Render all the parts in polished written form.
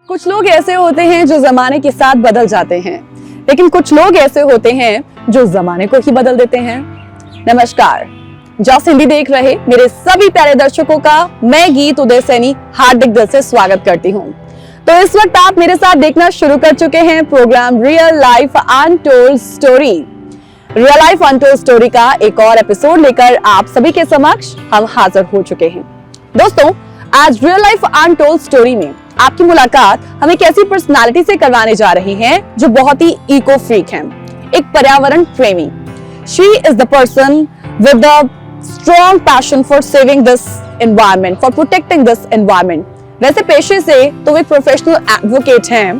कुछ लोग ऐसे होते हैं जो जमाने के साथ बदल जाते हैं, लेकिन कुछ लोग ऐसे होते हैं जो जमाने को ही बदल देते हैं। नमस्कार, जॉस हिंदी देख रहे मेरे सभी प्यारे दर्शकों का मैं गीत उदय सैनी हार्दिक दिल से स्वागत करती हूँ। तो इस वक्त आप मेरे साथ देखना शुरू कर चुके हैं programme real life untold story. Real life untold story का एक और एपिसोड लेकर आप सभी के समक्ष हम हाजिर हो चुके हैं। दोस्तों, आज रियल लाइफ अनटोल्ड स्टोरी में आपकी मुलाकात हम एक ऐसी पर्सनालिटी से करवाने जा रहे हैं जो बहुत ही इको फ्रीक हैं, एक पर्यावरण प्रेमी। She is the person with the strong passion for saving this environment, for protecting this environment. वैसे पेशे से तो वे प्रोफेशनल एडवोकेट हैं,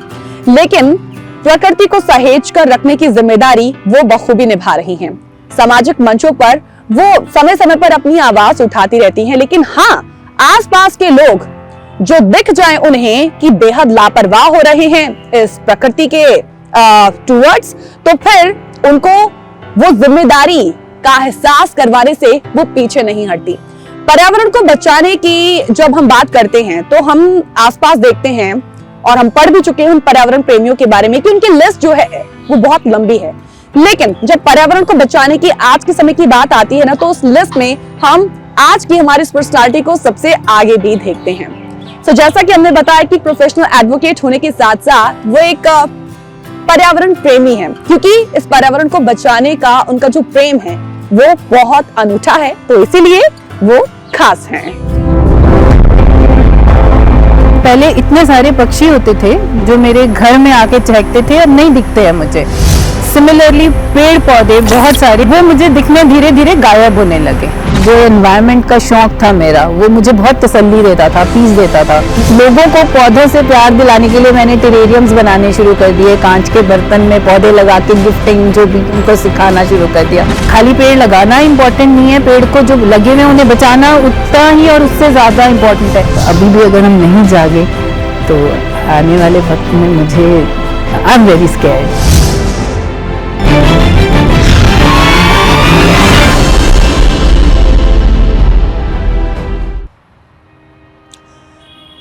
लेकिन प्रकृति को सहेज कर रखने की जिम्मेदारी वो बखूबी निभा रही हैं। सामाजिक मंचों पर वो समय समय पर अपनी आवाज उठाती रहती हैं, लेकिन हाँ, आसपास के लोग जो दिख जाए उन्हें कि बेहद लापरवाह हो रहे हैं इस प्रकृति के टुवर्ड्स, तो फिर उनको वो जिम्मेदारी का एहसास करवाने से वो पीछे नहीं हटती। पर्यावरण को बचाने की जब हम बात करते हैं तो हम आसपास देखते हैं और हम पढ़ भी चुके हैं उन पर्यावरण प्रेमियों के बारे में कि उनकी लिस्ट जो है वो बहुत लंबी है। लेकिन जब पर्यावरण को बचाने की आज के समय की बात आती है ना, तो उस लिस्ट में हम आज की हमारी पर्सनालिटी को सबसे आगे भी देखते हैं। तो जैसा कि हमने बताया कि प्रोफेशनल एडवोकेट होने के साथ साथ वो एक पर्यावरण प्रेमी है, क्योंकि इस पर्यावरण को बचाने का उनका जो प्रेम है वो बहुत अनूठा है, तो इसीलिए वो खास हैं। पहले इतने सारे पक्षी होते थे जो मेरे घर में आके चहकते थे, अब नहीं दिखते हैं मुझे। सिमिलरली पेड़ पौधे बहुत सारे वो मुझे दिखने धीरे धीरे गायब होने लगे। जो एनवायरनमेंट का शौक था मेरा, वो मुझे बहुत तसल्ली देता था, पीस देता था। लोगों को पौधों से प्यार दिलाने के लिए मैंने टेरेरियम्स बनाने शुरू कर दिए, कांच के बर्तन में पौधे लगा के गिफ्टिंग जो भी उनको सिखाना शुरू कर दिया। खाली पेड़ लगाना इम्पोर्टेंट नहीं है, पेड़ को जो लगे हुए उन्हें बचाना उतना ही और उससे ज्यादा इम्पोर्टेंट है। अभी भी अगर हम नहीं जागे तो आने वाले वक्त में मुझे आई एम वेरी स्कैर्ड।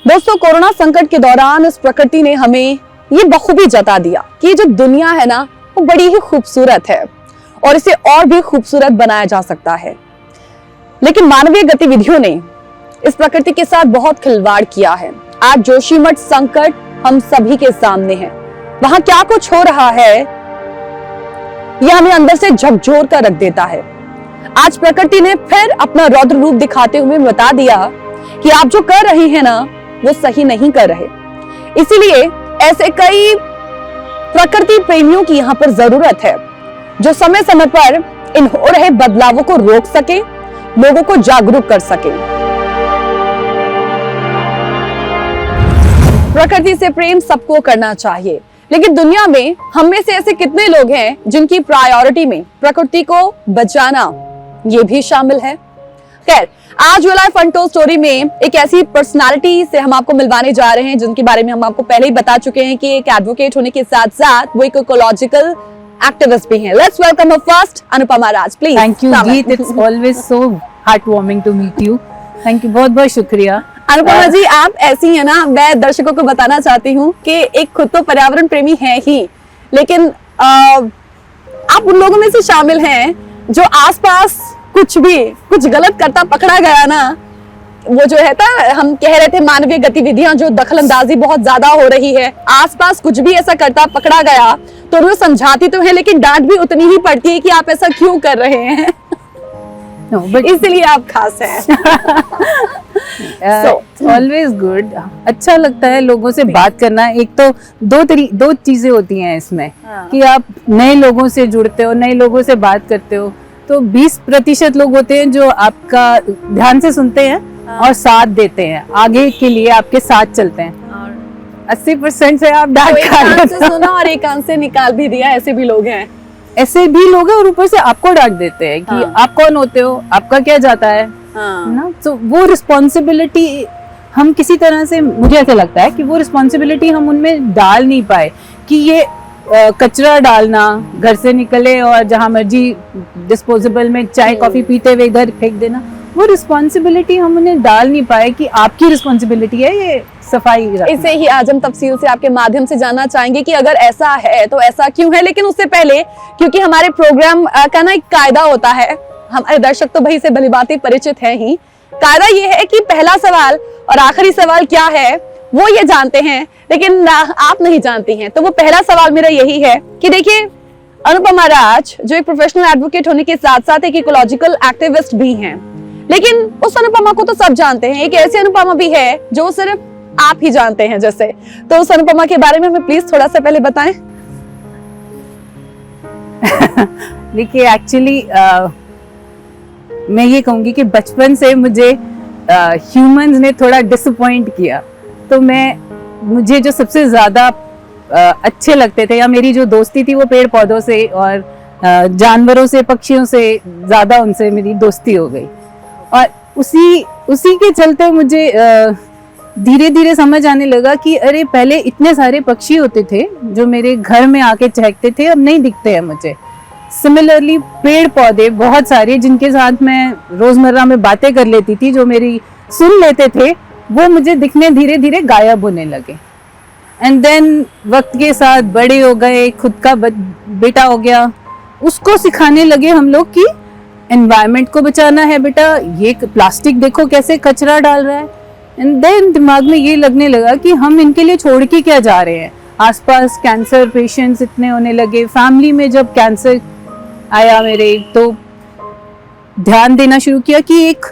दोस्तों, कोरोना संकट के दौरान इस प्रकृति ने हमें ये बखूबी जता दिया कि ये जो दुनिया है ना, वो बड़ी ही खूबसूरत है और इसे और भी खूबसूरत बनाया जा सकता है। लेकिन मानवीय गतिविधियों ने इस प्रकृति के साथ बहुत खिलवाड़ किया है। आज जोशीमठ संकट हम सभी के सामने है। वहां क्या कुछ हो रहा है यह हमें अंदर से झकझोर कर रख देता है। आज प्रकृति ने फिर अपना रौद्र रूप दिखाते हुए बता दिया कि आप जो कर रहे हैं ना, वो सही नहीं कर रहे। इसीलिए ऐसे कई प्रकृति प्रेमियों की यहाँ पर जरूरत है जो समय समय पर इन हो रहे बदलावों को रोक सके, लोगों को जागरूक कर सके। प्रकृति से प्रेम सबको करना चाहिए, लेकिन दुनिया में हम में से ऐसे कितने लोग हैं जिनकी प्रायोरिटी में प्रकृति को बचाना ये भी शामिल है। खैर, आज रियल लाइफ अनटोल्ड स्टोरी में एक ऐसी पर्सनालिटी से हम आपको मिलवाने जा रहे हैं जिनके बारे में हम आपको पहले ही बता चुके हैं कि एक एडवोकेट होने के साथ साथ वो एक इकोलॉजिकल एक्टिविस्ट भी हैं। Let's welcome first Anupama Raj, please. Thank you Geet, it's always so heart warming to meet you. Thank you, बहुत बहुत शुक्रिया। अनुपमा जी, आप ऐसी है ना, मैं दर्शकों को बताना चाहती हूँ कि एक खुद तो पर्यावरण प्रेमी है ही, लेकिन आप उन लोगों में से शामिल हैं जो आसपास कुछ गलत करता पकड़ा गया ना, वो जो है था, हम कह रहे थे मानवीय गतिविधियां जो दखलंदाजी बहुत ज्यादा हो रही है, आसपास कुछ भी ऐसा करता पकड़ा गया तो उन्हें समझाती तो है, लेकिन डांट भी उतनी ही पड़ती है कि आप ऐसा क्यों कर रहे हैं। इसलिए आप खास हैं। ऑलवेज गुड, अच्छा लगता है लोगों से बात करना। एक तो दो चीजें होती हैं इसमें, कि आप नए लोगों से जुड़ते हो, नए लोगों से बात करते हो, तो 20% लोग होते हैं जो आपका ध्यान से सुनते हैं और साथ देते हैं, आगे के लिए आपके साथ चलते हैं। 80% से आप डांट खा से सुना और एक कान से निकाल भी दिया, ऐसे भी लोग हैं। ऐसे भी लोग हैं और ऊपर से आपको डांट देते हैं कि आप कौन होते हो, आपका क्या जाता है ना। तो वो रिस्पॉन्सिबिलिटी हम किसी तरह से, मुझे ऐसा लगता है कि वो रिस्पॉन्सिबिलिटी हम उनमें डाल नहीं पाए कि ये कचरा डालना, घर से निकले और जहां मर्जी डिस्पोजेबल में चाय कॉफी पीते हुए इधर फेंक देना, वो वो रिस्पॉन्सिबिलिटी हम उन्हें डाल नहीं पाए कि आपकी रिस्पॉन्सिबिलिटी है ये सफाई रखना। इसे ही आज हम तफसील से आपके माध्यम से जानना चाहेंगे कि अगर ऐसा है तो ऐसा क्यों है। लेकिन उससे पहले, क्योंकि हमारे प्रोग्राम का ना एक कायदा होता है, हमारे दर्शक तो भाई से भलीभांति परिचित है ही। कायदा ये है कि पहला सवाल और आखिरी सवाल क्या है वो ये जानते हैं, लेकिन आप नहीं जानती हैं। तो वो पहला सवाल मेरा यही है कि देखिए, अनुपमा राज जो एक प्रोफेशनल एडवोकेट होने के साथ साथ एक इकोलॉजिकल एक्टिविस्ट भी हैं, लेकिन उस अनुपमा को तो सब जानते हैं। एक ऐसी अनुपमा भी है जो सिर्फ आप ही जानते हैं जैसे। तो उस अनुपमा के बारे में हमें प्लीज थोड़ा सा पहले बताएं। देखिए, एक्चुअली मैं ये कहूंगी कि बचपन से मुझे ह्यूमंस ने थोड़ा डिसअपॉइंट किया। तो मुझे जो सबसे ज्यादा अच्छे लगते थे, या मेरी जो दोस्ती थी, वो पेड़ पौधों से और जानवरों से, पक्षियों से ज्यादा उनसे मेरी दोस्ती हो गई। और उसी के चलते मुझे धीरे धीरे समझ आने लगा कि अरे पहले इतने सारे पक्षी होते थे जो मेरे घर में आके चहकते थे, अब नहीं दिखते हैं मुझे। सिमिलरली पेड़ पौधे बहुत सारे जिनके साथ मैं रोजमर्रा में बातें कर लेती थी, जो मेरी सुन लेते थे, वो मुझे दिखने धीरे धीरे गायब होने लगे। एंड देन वक्त के साथ बड़े हो गए, खुद का बेटा हो गया, उसको सिखाने लगे हम लोग कि एनवायरनमेंट को बचाना है बेटा, ये प्लास्टिक देखो कैसे कचरा डाल रहा है। एंड देन दिमाग में ये लगने लगा कि हम इनके लिए छोड़ के क्या जा रहे हैं। आसपास कैंसर पेशेंट्स इतने होने लगे, फैमिली में जब कैंसर आया मेरे, तो ध्यान देना शुरू किया कि एक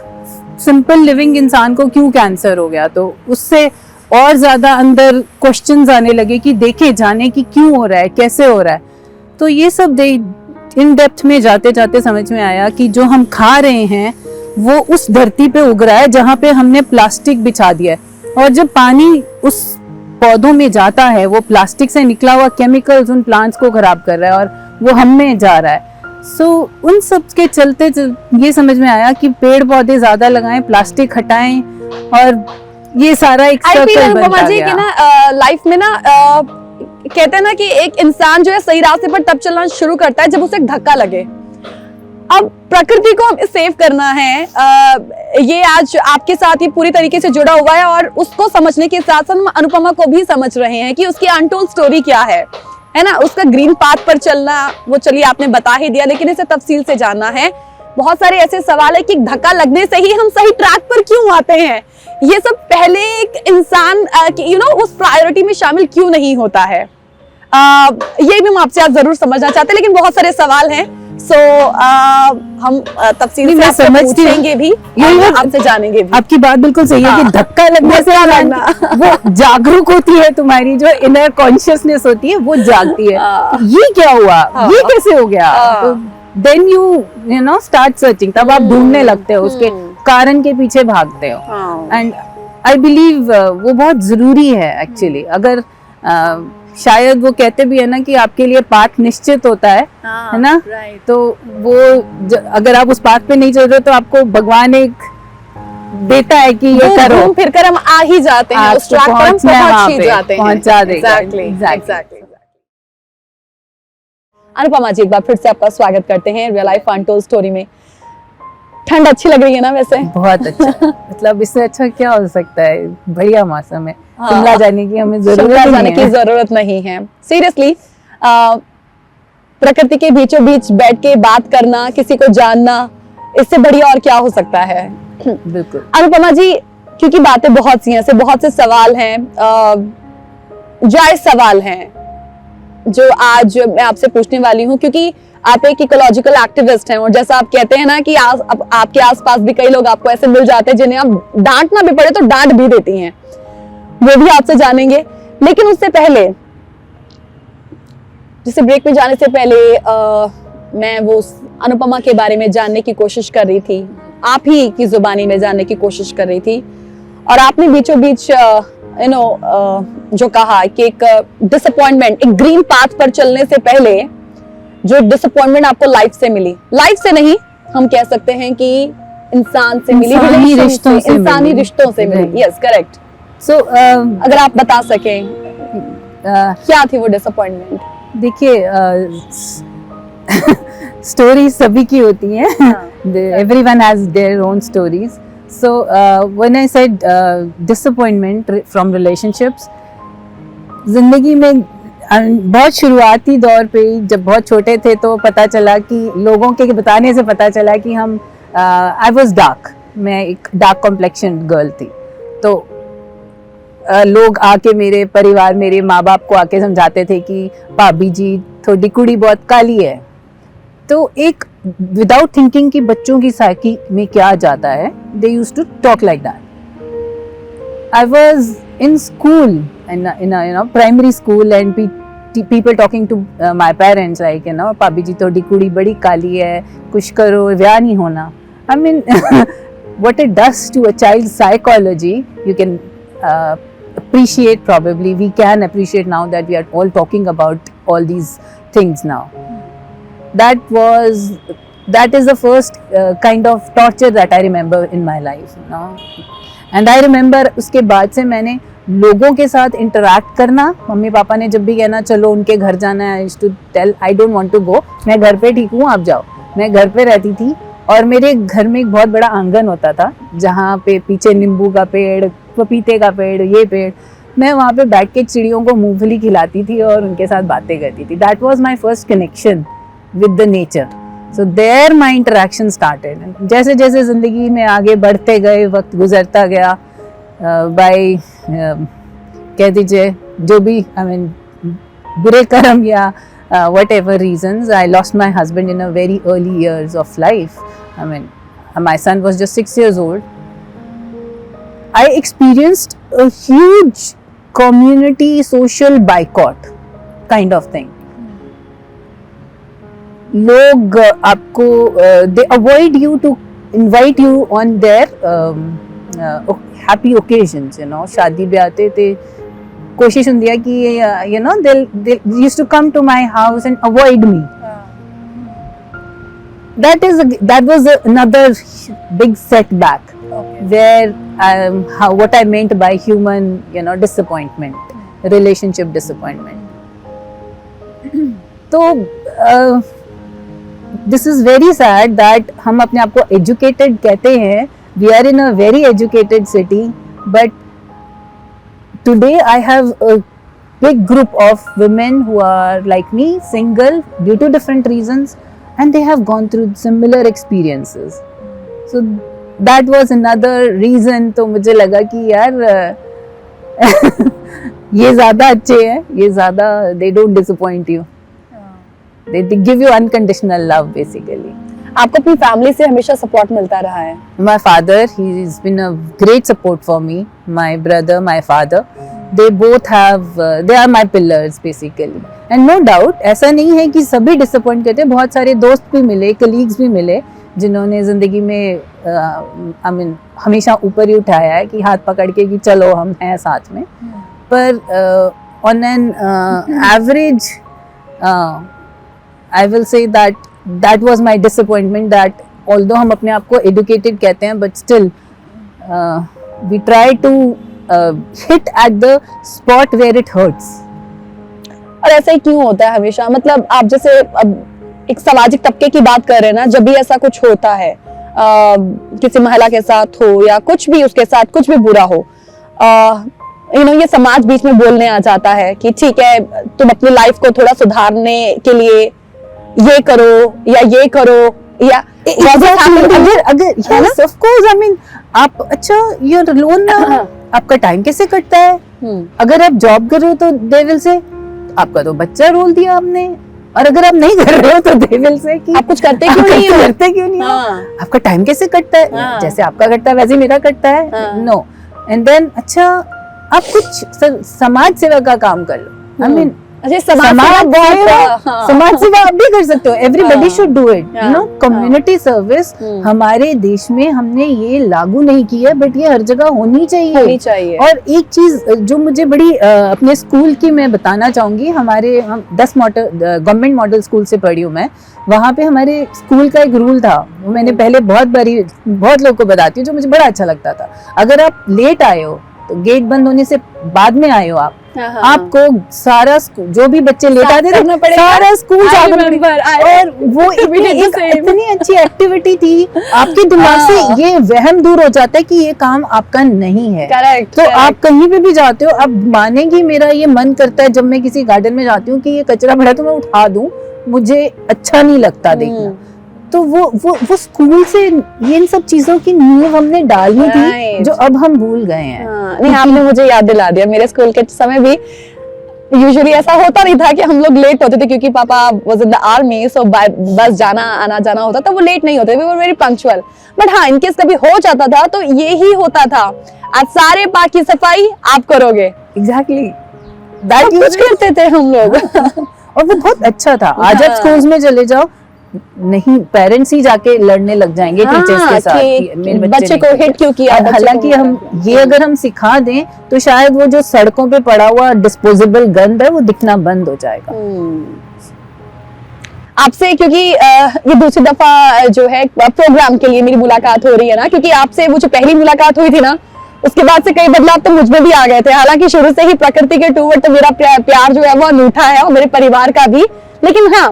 सिंपल लिविंग इंसान को क्यों कैंसर हो गया। तो उससे और ज्यादा अंदर क्वेश्चंस आने लगे कि देखे जाने की क्यों हो रहा है, कैसे हो रहा है। तो ये सब इन डेप्थ में जाते जाते समझ में आया कि जो हम खा रहे हैं वो उस धरती पे उग रहा है जहाँ पे हमने प्लास्टिक बिछा दिया है। और जब पानी उस पौधों में जाता है, वो प्लास्टिक से निकला हुआ केमिकल्स उन प्लांट्स को खराब कर रहा है और वो हम में जा रहा है। उन सब के चलते ये समझ में आया कि पेड़ पौधे ज्यादा लगाएं, प्लास्टिक हटाएं, और ये सारा एक सर्कल बन गया। कि ना लाइफ में ना कहते हैं ना कि एक इंसान जो है सही रास्ते पर तब चलना शुरू करता है जब उसे धक्का लगे। अब प्रकृति को हमें सेव करना है, ये आज आपके साथ ये पूरी तरीके से जुड़ा हुआ है, और उसको समझने के साथ साथ हम अनुपमा को भी समझ रहे हैं कि उसकी अनटोल्ड स्टोरी क्या है ना। उसका ग्रीन पाथ पर चलना, वो चलिए आपने बता ही दिया, लेकिन इसे तफसील से जानना है। बहुत सारे ऐसे सवाल है कि धक्का लगने से ही हम सही ट्रैक पर क्यों आते हैं, ये सब पहले एक इंसान उस प्रायोरिटी में शामिल क्यों नहीं होता है, ये भी हम आपसे आज जरूर समझना चाहते हैं। लेकिन बहुत सारे सवाल हैं, हम तफसील से समझेंगे भी, आपसे जानेंगे भी। आपकी बात बिल्कुल सही है कि धक्का लगने से वो जागरूक होती है, तुम्हारी जो इनर कॉन्शियसनेस होती है वो जागती है। ये क्या हुआ, ये कैसे हो गया, देन यू स्टार्ट सर्चिंग, तब आप ढूंढने लगते हो, उसके कारण के पीछे भागते हो। एंड आई बिलीव वो बहुत जरूरी है एक्चुअली। अगर शायद वो कहते भी है ना कि आपके लिए पाथ निश्चित होता है ना, तो वो अगर आप उस पाथ पे नहीं चल रहे तो आपको भगवान एक देता है कि ये करो, फिर कर हम आ ही जाते हैं उस ट्रैक पर, हम पहुंच ही जाते हैं, पहुंचा देगा। एग्जैक्टली। अनुपमा जी, एक बार फिर से आपका स्वागत करते हैं रियल लाइफ अनटोल्ड स्टोरी में। ठंड अच्छी लग रही है ना? वैसे बहुत अच्छा, मतलब इससे अच्छा क्या हो सकता है, बढ़िया मौसम है। शिमला जाने की हमें जरूरत नहीं है। सीरियसली, प्रकृति के बीचों बीच बैठ के बात करना, किसी को जानना, इससे बढ़िया और क्या हो सकता है। बिल्कुल अनुपमा जी, क्योंकि बातें बहुत सी हैं, ऐसे बहुत से सवाल हैं, जायज सवाल हैं जो आज मैं आपसे पूछने वाली हूँ, क्योंकि आप एक इकोलॉजिकल एक्टिविस्ट हैं, और जैसा आप कहते हैं ना कि आपके आसपास भी कई लोग आपको ऐसे मिल जाते हैं जिन्हें आप डांटना भी पड़े तो डांट भी देती हैं, वो भी आपसे जानेंगे। लेकिन उससे पहले, जैसे ब्रेक में जाने से पहले मैं वो अनुपमा के बारे में जानने की कोशिश कर रही थी, आप ही की जुबानी में जानने की कोशिश कर रही थी, और आपने बीचों बीच जो कहा कि एक डिसअपॉइंटमेंट, एक ग्रीन पाथ पर चलने से पहले जो डिसअपॉइंटमेंट आपको लाइफ से मिली, लाइफ से नहीं, हम कह सकते हैं कि इंसान से मिली, इंसानी रिश्तों से मिली। Yes, correct. सो अगर आप बता सकें क्या थी वो डिसअपॉइंटमेंट? देखिए, स्टोरी सभी की होती है, Everyone has their own stories. So when I said disappointment from relationships, जिंदगी में बहुत शुरुआती दौर पे जब बहुत छोटे थे तो पता चला कि लोगों के बताने से पता चला कि हम आई वॉज डार्क, मैं एक डार्क कॉम्प्लेक्शन गर्ल थी। तो लोग आके मेरे परिवार, मेरे माँ बाप को आके समझाते थे कि भाभी जी थोड़ी कुड़ी बहुत काली है। तो एक विदाउट थिंकिंग कि बच्चों की साइकी में क्या जाता है, they used to talk like that. I was in school, in primary school, and people talking to my parents like, भाभी जी थोड़ी कुड़ी बड़ी काली है, कुछ करो, ब्याह नहीं होना। I mean, what it does to a child's psychology, you can appreciate, probably we can appreciate now that we are all talking about all these things now. That is the first kind of torture that I remember in my life, and I remember उसके बाद से मैंने लोगों के साथ interact करना, mummy papa ने जब भी कहना चलो उनके घर जाना है, I used to tell I don't want to go, मैं घर पे ठीक हूँ आप जाओ। मैं घर पे रहती थी और मेरे घर में एक बहुत बड़ा आंगन होता था जहाँ पे पीछे नींबू का पेड़, पपीते का पेड़, ये पेड़, मैं वहाँ पे बैठ के चिड़ियों को मूंगफली खिलाती थी और उनके साथ बातें करती थी। That was my first connection with the nature. So there my interaction started. जैसे जैसे ज़िंदगी में आगे बढ़ते गए, वक्त गुजरता गया, बाय कह दीजिए जो भी, आई मीन बुरे कर्म या whatever reasons, I lost my husband in a very early years of life. I mean, my son was just 6 years old. I experienced a huge community social boycott kind of thing. लोग आपको they avoid you to invite you on their happy occasions, शादी ब्याह ते कोशिश होती है कि they used to come to my house and avoid me. That was another big setback. Okay. Where what I meant by human disappointment, relationship disappointment. तो this is very sad that हम अपने आप को educated कहते हैं, we are in a very educated city, but today I have a big group of women who are like me, single due to different reasons, and they have gone through similar experiences. So that was another reason. तो मुझे लगा कि यार ये ज़्यादा अच्छे हैं, ये ज़्यादा they don't disappoint you. They give you unconditional love basically. आपको अपनी फैमिली से हमेशा सपोर्ट मिलता रहा है? My father, he's been a great support for me. My brother, my father, they both have, they are my pillars basically. And no doubt, ऐसा नहीं है कि सभी disappoint करते, बहुत सारे दोस्त भी मिले, colleagues भी मिले, जिन्होंने ज़िंदगी में I mean, हमेशा ऊपर ही उठाया है कि हाथ पकड़ के कि चलो हम हैं साथ में। पर on an average, I will say that was my disappointment, that although हम अपने आप को educated कहते हैं, but still we try to hit at the spot where it hurts. और ऐसा ही क्यों होता है हमेशा? मतलब आप जैसे अब एक सामाजिक तबके की बात कर रहे हैं ना, जब भी ऐसा कुछ होता है किसी महिला के साथ हो या कुछ भी उसके साथ कुछ भी बुरा हो, ये समाज बीच में बोलने आ जाता है कि ठीक है तुम अपनी लाइफ को थोड़ा सुधारने के लिए ये करो या ये करो, या अगर yes of course, I mean, आप अच्छा you're alone ना, आपका टाइम कैसे कटता है? अगर आप जॉब कर रहे हो तो they will say आपका तो बच्चा रोल दिया आपने, और अगर आप नहीं कर रहे हो तो they will say कि आप कुछ करते क्यों नहीं हो? आपका टाइम कैसे कटता है? जैसे आपका कटता है वैसे मेरा कटता है। नो, एंड देन अच्छा आप कुछ समाज सेवा का काम कर लो। आई मीन समाज सेवा आप भी कर सकते हो, everybody should do it, community service हमारे देश में हमने ये लागू नहीं की है, बट ये हर जगह होनी चाहिए। और एक चीज जो मुझे बड़ी अपने स्कूल की मैं बताना चाहूंगी, हमारे हम 10 गवर्नमेंट मॉडल स्कूल से पढ़ी हूँ मैं, वहाँ पे हमारे स्कूल का एक रूल था, वो मैंने पहले बहुत लोग को बताती हूँ, जो मुझे बड़ा अच्छा लगता था। अगर आप लेट आए हो तो गेट बंद होने से बाद में आए हो आप, हाँ। आपको सारा जो भी बच्चे लेट आते थे सारा स्कूल और वो इतनी अच्छी एक्टिविटी थी, आपके दिमाग से ये वहम दूर हो जाता है कि ये काम आपका नहीं है। तो आप कहीं पे भी जाते हो, अब मानेंगी मेरा ये मन करता है जब मैं किसी गार्डन में जाती हूँ कि ये कचरा पड़ा तो मैं उठा दूं, मुझे अच्छा नहीं लगता देखना। तो वो स्कूल से ये इन सब चीजों की नींव हमने डालनी थी जो अब हम भूल गए हैं। नहीं, आपने मुझे याद दिला दिया। मेरे स्कूल के समय भी यूजुअली ऐसा होता नहीं था कि हम लोग लेट होते थे, क्योंकि पापा वाज इन द आर्मी, सो बस जाना आना जाना होता था, वो लेट नहीं होते, we were very punctual. But हाँ, इनकेस कभी हो जाता था तो ये ही होता था, आज सारे पार्क की सफाई आप करोगे। एग्जैक्टली दैट कुछ करते थे हम लोग। और वो बहुत अच्छा था। आज आप स्कूल्स में चले जाओ, नहीं पेरेंट्स ही जाके लड़ने लग जाएंगे टीचर्स के साथ कि मेरे बच्चे को हिट क्यों किया। हालांकि हम ये अगर हम सिखा दें तो शायद वो जो सड़कों पे पड़ा हुआ डिस्पोजेबल गंद है वो दिखना बंद हो जाएगा। आपसे क्योंकि ये दूसरी दफा जो है प्रोग्राम के लिए मेरी मुलाकात हो रही है ना, क्योंकि आपसे वो जो पहली मुलाकात हुई थी ना, उसके बाद से कई बदलाव तो मुझ में भी आ गए थे। हालांकि शुरू से ही प्रकृति के टूवर्ड तो मेरा प्यार जो है वो अनूठा है, और मेरे परिवार का भी। लेकिन हाँ,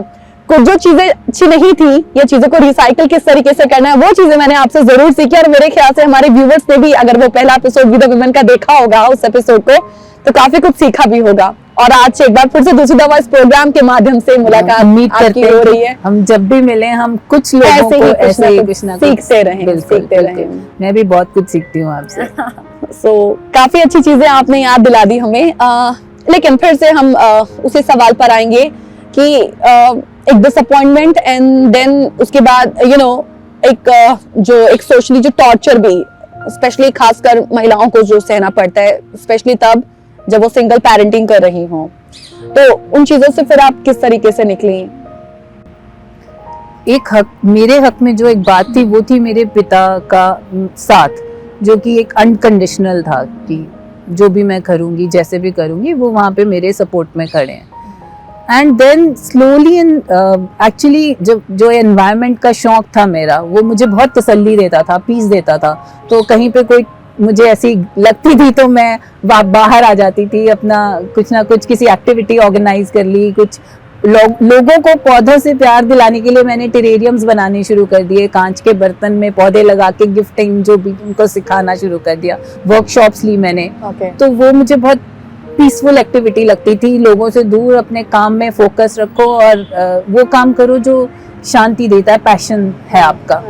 कुछ जो चीजें अच्छी नहीं थी, ये चीजों को रिसाइकिल किस तरीके से करना है, वो चीजें मैंने आपसे जरूर सीखी। और मेरे ख्याल से हमारे व्यूवर्स ने भी, अगर वो पहला एपिसोड विद द वुमेन का देखा होगा उस एपिसोड को, तो काफी कुछ सीखा भी होगा। और आज एक बार फिर से दूसरी दफा इस प्रोग्राम के माध्यम से मुलाकात आपकी हो रही है। हम जब भी मिले हम कुछ लोगों को ऐसे ही कुछ ना सीखते रहें। मैं भी बहुत कुछ सीखती हूँ आपसे। सो काफी अच्छी चीजें आपने याद दिला दी हमें। लेकिन फिर से हम उसी सवाल पर आएंगे कि एक डिसअपॉइंटमेंट एंड देन उसके बाद एक सोशली जो टॉर्चर भी, स्पेशली खासकर महिलाओं को जो सहना पड़ता है, स्पेशली तब जब वो सिंगल पेरेंटिंग कर रही हों, तो उन चीजों से फिर आप किस तरीके से निकली? एक हक, मेरे हक में जो एक बात थी वो थी मेरे पिता का साथ, जो कि एक अनकंडीशनल था कि जो भी मैं करूंगी, जैसे भी करूंगी, वो वहाँ पे मेरे सपोर्ट में खड़े हैं। एंड देन स्लोली एक्चुअली जो एनवायरनमेंट का शौक था मेरा, वो मुझे बहुत तसल्ली देता था, पीस देता था। तो कहीं पे कोई मुझे ऐसी लगती थी तो मैं बाहर आ जाती थी, अपना कुछ ना कुछ किसी एक्टिविटी ऑर्गेनाइज कर ली। कुछ लोगों को पौधों से प्यार दिलाने के लिए मैंने टेरेरियम्स बनाने शुरू कर दिए, कांच के बर्तन में पौधे लगा के गिफ्टिंग जो भी उनको सिखाना शुरू कर दिया। वर्कशॉप्स ली मैंने। तो वो मुझे बहुत पीसफुल एक्टिविटी लगती थी। लोगों से दूर अपने काम में फोकस रखो और वो काम करो जो शांति देता है, पैशन है आपका।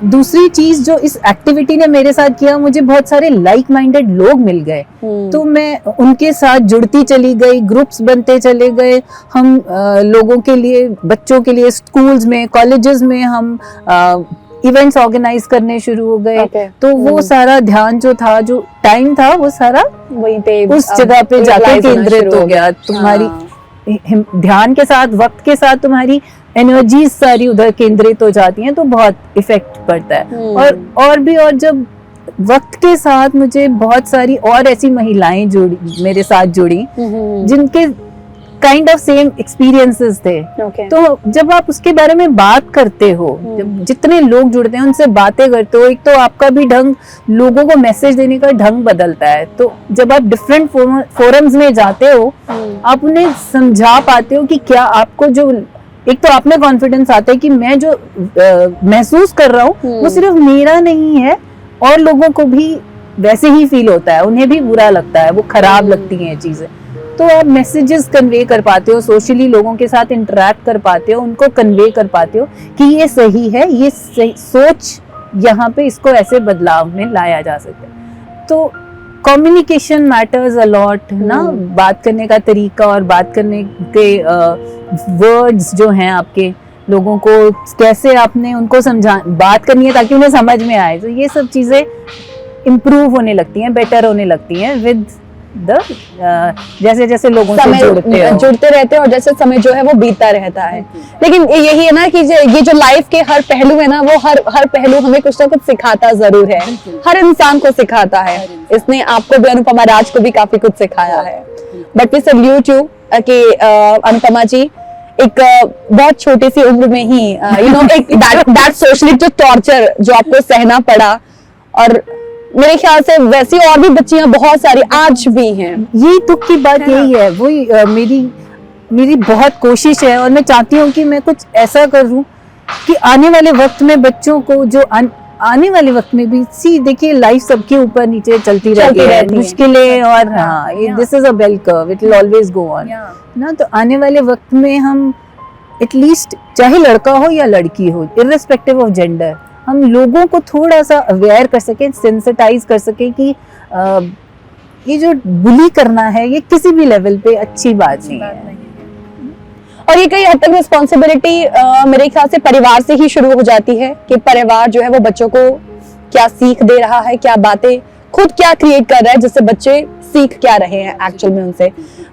दूसरी चीज जो इस एक्टिविटी ने मेरे साथ किया, मुझे बहुत सारे लाइक माइंडेड लोग मिल गए। तो मैं उनके साथ जुड़ती चली गई, ग्रुप्स बनते चले गए। हम लोगों के लिए, बच्चों के लिए स्कूल्स में, कॉलेजेस में हम इवेंट्स ऑर्गेनाइज करने शुरू हो गए। तो वो सारा ध्यान जो था, जो टाइम था, वो सारा वहीं पे उस जगह पे जाकर केंद्रित हो गया। तुम्हारी ध्यान के साथ, वक्त के साथ तुम्हारी एनर्जी सारी उधर केंद्रित हो जाती हैं, तो बहुत इफेक्ट पड़ता है। और भी, और जब वक्त के साथ मुझे बहुत सारी और ऐसी महिलाएं जुड़ी, मेरे साथ जुड़ी, जिनके काइंड ऑफ सेम एक्सपीरियंसेस थे। तो जब आप उसके बारे में बात करते हो, जब जितने लोग जुड़ते हैं उनसे बातें करते हो, एक तो आपका भी ढंग, लोगों को मैसेज देने का ढंग बदलता है। तो जब आप डिफरेंट फोरम्स में जाते हो, आप उन्हें समझा पाते हो कि क्या आपको जो, एक तो आप में कॉन्फिडेंस आता है कि मैं जो महसूस कर रहा हूँ वो सिर्फ मेरा नहीं है, और लोगों को भी वैसे ही फील होता है, उन्हें भी बुरा लगता है, वो खराब लगती हैं चीजें। तो आप मैसेजेस कन्वे कर पाते हो, सोशली लोगों के साथ इंटरेक्ट कर पाते हो, उनको कन्वे कर पाते हो कि ये सही है, ये सही सोच, यहाँ पे इसको ऐसे बदलाव में लाया जा सकता है। तो कम्युनिकेशन मैटर्स अ लॉट ना, बात करने का तरीका और बात करने के वर्ड्स जो हैं आपके, लोगों को कैसे आपने उनको समझा, बात करनी है ताकि उन्हें समझ में आए। तो ये सब चीजें इम्प्रूव होने लगती हैं, बेटर होने लगती हैं विद जैसे जैसे लोगों से जुड़ते रहते हैं और जैसे समय जो है वो बीतता रहता है। लेकिन यही है ना कि ये जो लाइफ के हर पहलू है ना, वो हर पहलू हमें कुछ ना कुछ सिखाता जरूर है, हर इंसान को सिखाता है। इसने आपको भी, अनुपमा राज को भी काफी कुछ सिखाया है। बट वी सैल्यूट यू कि अनुपमा जी एक बहुत छोटी सी उम्र में ही एक दैट सोशली जो टॉर्चर जो आपको सहना पड़ा, और मेरे ख्याल से वैसी और भी बच्चियां बहुत सारी आज भी हैं। यही दुख की बात यही है, वही मेरी बहुत कोशिश है और मैं चाहती हूँ कि मैं कुछ ऐसा करूँ कि आने वाले वक्त में बच्चों को जो आने वाले वक्त में भी देखिए लाइफ सबके ऊपर नीचे चलती रहती है, मुश्किलें और हाँ, this is a bell curve, it will always go on ना। तो आने वाले वक्त में हम एटलीस्ट चाहे लड़का हो या लड़की हो, इर्रेस्पेक्टिव ऑफ जेंडर, हम लोगों को थोड़ा सा अवेयर कर सकें, सेंसिटाइज कर सकें कि ये जो बुली करना है ये किसी भी लेवल पे अच्छी बात नहीं है। और ये कई हद तक रिस्पॉन्सिबिलिटी मेरे ख्याल से परिवार से ही शुरू हो जाती है कि परिवार जो है वो बच्चों को क्या सीख दे रहा है, क्या बातें खुद क्या क्रिएट कर रहा है, जिससे बच्चे सीख क्या रहे हैं एक्चुअल में उनसे।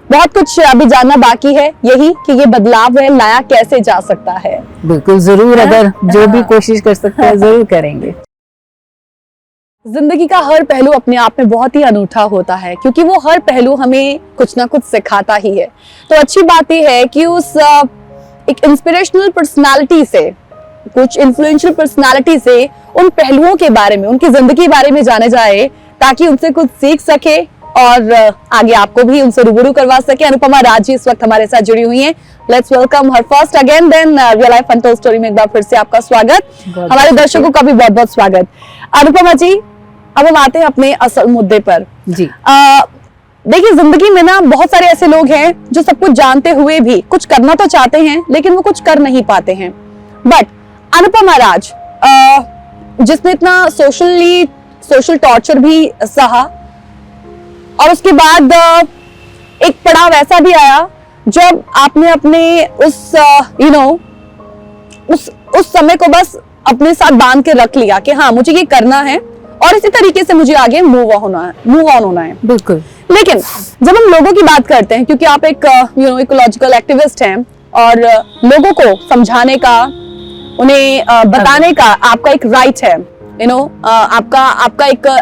बहुत कुछ अभी जानना बाकी है, यही कि ये बदलाव है लाया कैसे जा सकता है। बिल्कुल जरूर, अगर जो भी कोशिश कर सकते हैं जरूर करेंगे। जिंदगी का हर पहलू अपने आप में बहुत ही अनूठा होता है, क्योंकि वो हर पहलू हमें कुछ ना कुछ सिखाता ही है। तो अच्छी बात यह है कि उस एक इंस्पिरेशनल पर्सनालिटी से, कुछ इन्फ्लुएंशियल पर्सनालिटी से उन पहलुओं के बारे में, उनकी जिंदगी के बारे में जाने जाए, ताकि उनसे कुछ सीख सके और आगे आपको भी उनसे रूबरू करवा सके। अनुपमा राज जी इस वक्त हमारे साथ जुड़ी हुई हैं। Let's welcome her first again then real life untold story में एक बार फिर से आपका स्वागत, हमारे दर्शकों का भी बहुत बहुत स्वागत। अनुपमा जी, अब हम आते हैं अपने असल मुद्दे पर जी। देखिए, जिंदगी में ना बहुत सारे ऐसे लोग हैं जो सब कुछ जानते हुए भी कुछ करना तो चाहते हैं लेकिन वो कुछ कर नहीं पाते हैं। बट अनुपमा राज, जिसने इतना सोशल टॉर्चर भी सहा, और उसके बाद एक पड़ाव ऐसा भी आया जब आपने अपने उस समय को बस अपने साथ बांध के रख लिया कि हाँ मुझे ये करना है और इसी तरीके से मुझे आगे मूव ऑन होना है। बिल्कुल। लेकिन जब हम लोगों की बात करते हैं, क्योंकि आप एक इकोलॉजिकल एक्टिविस्ट हैं और लोगों को समझाने का, उन्हें बताने का आपका एक राइट है,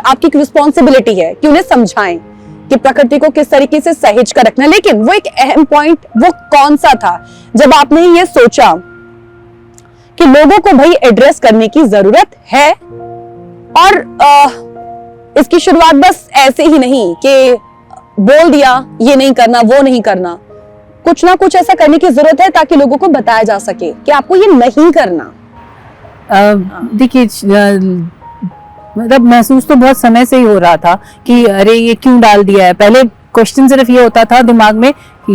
आपकी एक रिस्पॉन्सिबिलिटी है कि उन्हें समझाएं कि प्रकृति को किस तरीके से सहेज कर रखना। लेकिन वो एक अहम पॉइंट वो कौन सा था जब आपने ये सोचा कि लोगों को भाई एड्रेस करने की जरूरत है, और इसकी शुरुआत बस ऐसे ही नहीं कि बोल दिया ये नहीं करना वो नहीं करना, कुछ ना कुछ ऐसा करने की जरूरत है ताकि लोगों को बताया जा सके कि आपको ये नहीं करना। देखिए, मतलब महसूस तो बहुत समय से ही हो रहा था कि अरे ये क्यों डाल दिया है। पहले क्वेश्चन सिर्फ ये होता था दिमाग में कि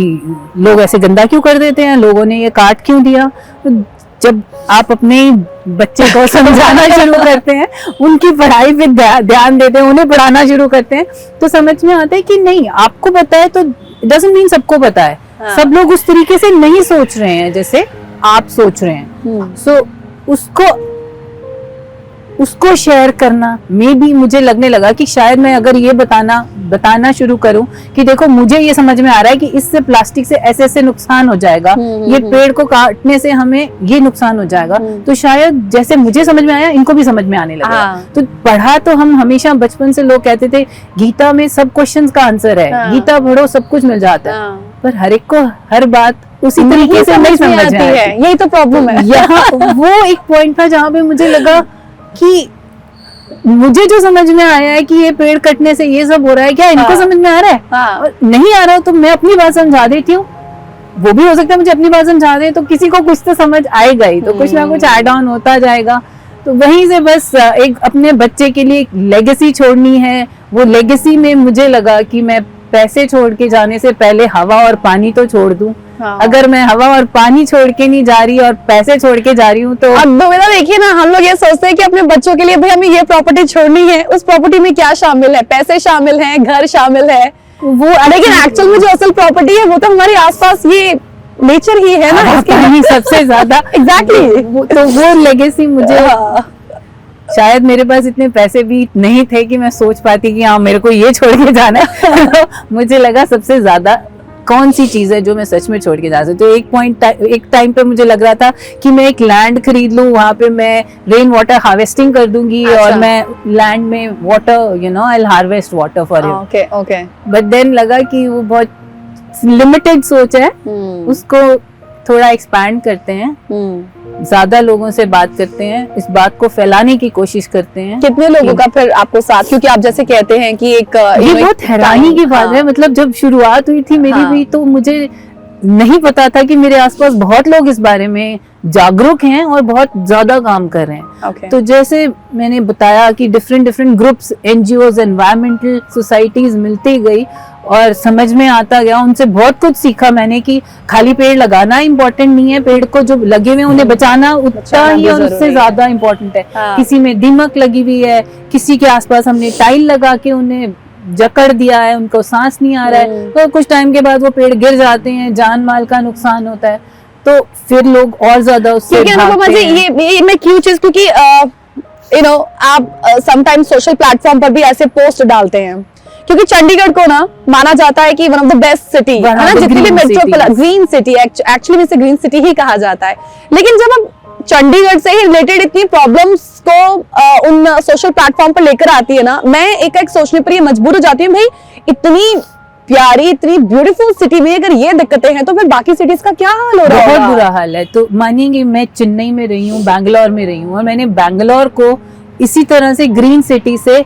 लोग ऐसे गंदा क्यों कर देते हैं, लोगों ने ये काट क्यों दिया। जब आप अपने बच्चे को समझाना शुरू करते हैं, उनकी पढ़ाई पे ध्यान देते हैं, उन्हें पढ़ाना शुरू करते हैं, तो समझ में आता है कि नहीं, आपको पता है तो डजंट मीन सबको पता है। हाँ। सब लोग उस तरीके से नहीं सोच रहे हैं जैसे आप सोच रहे हैं। सो उसको शेयर करना में भी मुझे लगने लगा कि शायद मैं अगर ये बताना शुरू करूं कि देखो मुझे ये समझ में आ रहा है कि इससे प्लास्टिक से ऐसे नुकसान हो जाएगा, ये पेड़ को काटने से हमें ये नुकसान हो जाएगा, तो शायद जैसे मुझे समझ में आया इनको भी समझ में आने लगा। तो पढ़ा तो हम हमेशा बचपन से, लोग कहते थे गीता में सब क्वेश्चंस का आंसर है, गीता पढ़ो सब कुछ मिल जाता है, पर हर एक को हर बात उसी तरीके से नहीं समझ आती है। यही तो प्रॉब्लम है। यहाँ वो एक पॉइंट था जहाँ पे मुझे लगा कि मुझे जो समझ में आया है कि ये पेड़ कटने से ये सब हो रहा है, क्या इनको समझ में आ रहा है? और नहीं आ रहा तो मैं अपनी बात समझा देती हूँ, वो भी हो सकता है मुझे अपनी बात समझा दे, तो किसी को कुछ तो समझ आएगा ही, तो कुछ ना कुछ ऐड ऑन होता जाएगा। तो वहीं से बस एक अपने बच्चे के लिए लेगेसी छोड़नी है। वो लेगेसी में मुझे लगा कि मैं पैसे छोड़ के जाने से पहले हवा और पानी तो छोड़ दूं। हाँ। अगर मैं हवा और पानी छोड़ के नहीं जा रही और पैसे छोड़ के जा रही हूँ तो देखिए ना, हम लोग ये सोचते हैं कि अपने बच्चों के लिए भाई हमें ये प्रॉपर्टी छोड़नी है, उस प्रॉपर्टी में क्या शामिल है, पैसे शामिल हैं, घर शामिल है, वो, लेकिन एक्चुअल में जो असल प्रॉपर्टी है वो तो हमारे आसपास ये नेचर ही है ना, इसके सबसे ज्यादा। एग्जैक्टली। तो वो लेगेसी मुझे, शायद मेरे पास इतने पैसे भी नहीं थे कि मैं सोच पाती कि हाँ मेरे को ये छोड़ के जाना है। मुझे लगा सबसे ज्यादा कौन सी चीज है जो मैं सच में छोड़ के जा सकती हूँ। तो एक टाइम पे मुझे लग रहा था कि मैं एक लैंड खरीद लूं, वहां पे मैं रेन वाटर हार्वेस्टिंग कर दूंगी। अच्छा। और मैं लैंड में water I harvest water for it. Okay. But then लगा कि वो बहुत लिमिटेड सोच है, उसको थोड़ा एक्सपैंड करते हैं ज्यादा लोगों से बात करते हैं, इस बात को फैलाने की कोशिश करते हैं। कितने लोगों का फिर आपको साथ, क्योंकि आप जैसे कहते हैं कि एक ये बहुत हैरानी की बात है। मतलब जब शुरुआत हुई थी मेरी भी, तो मुझे नहीं पता था कि मेरे आसपास बहुत लोग इस बारे में जागरूक हैं और बहुत ज्यादा काम कर रहे हैं। Okay. तो जैसे मैंने बताया कि different groups, NGOs, environmental societies मिलती गई और समझ में आता गया, उनसे बहुत कुछ सीखा मैंने कि खाली पेड़ लगाना इम्पोर्टेंट नहीं है, पेड़ को जो लगे हुए उन्हें बचाना उतना ही और उससे ज्यादा इम्पोर्टेंट है। किसी में दीमक लगी हुई है, किसी के आसपास हमने टाइल लगा के उन्हें जकड़ दिया है, उनको सांस नहीं आ रहा है, तो कुछ टाइम के बाद वो पेड़ गिर जाते हैं, जान माल का नुकसान होता है, तो फिर लोग और ज्यादा उससे भागते हैं। ये मैं क्यों चीज, क्योंकि यू नो आप समटाइम्स सोशल प्लेटफॉर्म पर भी ऐसे पोस्ट डालते हैं, क्योंकि चंडीगढ़ को ना माना जाता है कि one of the best city है ना, जितनी भी मेट्रोपोलिटन ग्रीन सिटी, एक्चुअली इसे ग्रीन सिटी ही कहा जाता है। लेकिन जब हम चंडीगढ़ से ही रिलेटेड इतनी प्रॉब्लम्स को उन सोशल प्लेटफॉर्म पर लेकर आती है ना, मैं एक सोचने पर ये मजबूर हो जाती हूँ, भाई इतनी प्यारी, इतनी ब्यूटीफुल सिटी में अगर ये दिक्कतें हैं तो फिर बाकी सिटीज का क्या हाल हो रहा है? बहुत बुरा हाल है। तो मानिएंगे मैं चेन्नई में रही हूँ, बैंगलोर में रही हूँ, और मैंने बैंगलोर को इसी तरह से ग्रीन सिटी से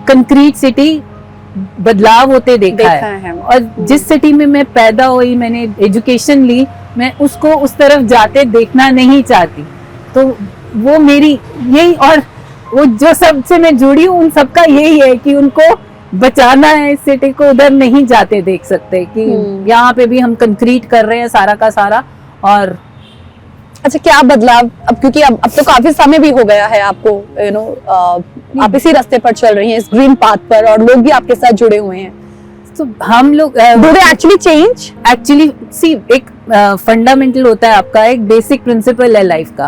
कंक्रीट सिटी बदलाव होते देखा है। और जिस सिटी में मैं पैदा हुई, मैंने एजुकेशन ली, मैं उसको उस तरफ जाते देखना नहीं चाहती। तो वो मेरी यही, और वो जो सबसे मैं जुड़ी हूँ उन सबका यही है कि उनको बचाना है, इस सिटी को उधर नहीं जाते देख सकते कि यहाँ पे भी हम कंक्रीट कर रहे हैं सारा का सारा। और अच्छा, क्या बदलाव अब, क्योंकि अब तो काफी समय भी हो गया है आपको, यू नो आप इसी रास्ते पर चल रही हैं, इस ग्रीन पाथ पर, और लोग भी आपके साथ जुड़े हुए हैं, तो हम लोग do they actually change? Actually see, एक फंडामेंटल होता है आपका, एक बेसिक प्रिंसिपल है लाइफ का।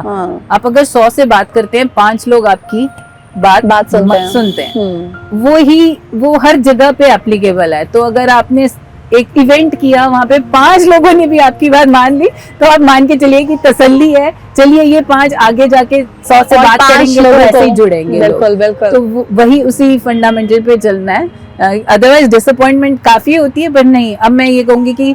आप अगर 100 से बात करते हैं, 5 लोग आपकी बात सुनते हैं। वो हर जगह पे एप्लीकेबल है। तो अगर आपने एक इवेंट किया, वहां पे 5 लोगों ने भी आपकी बात मान ली, तो आप मान के चलिए कि तसल्ली है, चलिए ये 5 आगे जाके 100 से बात करेंगे तो ऐसे ही जुड़ेंगे। बिल्कुल बिल्कुल। तो वही उसी फंडामेंटल पे चलना है। अदरवाइज डिसअपॉइंटमेंट काफी होती है, पर नहीं, अब मैं ये कहूंगी कि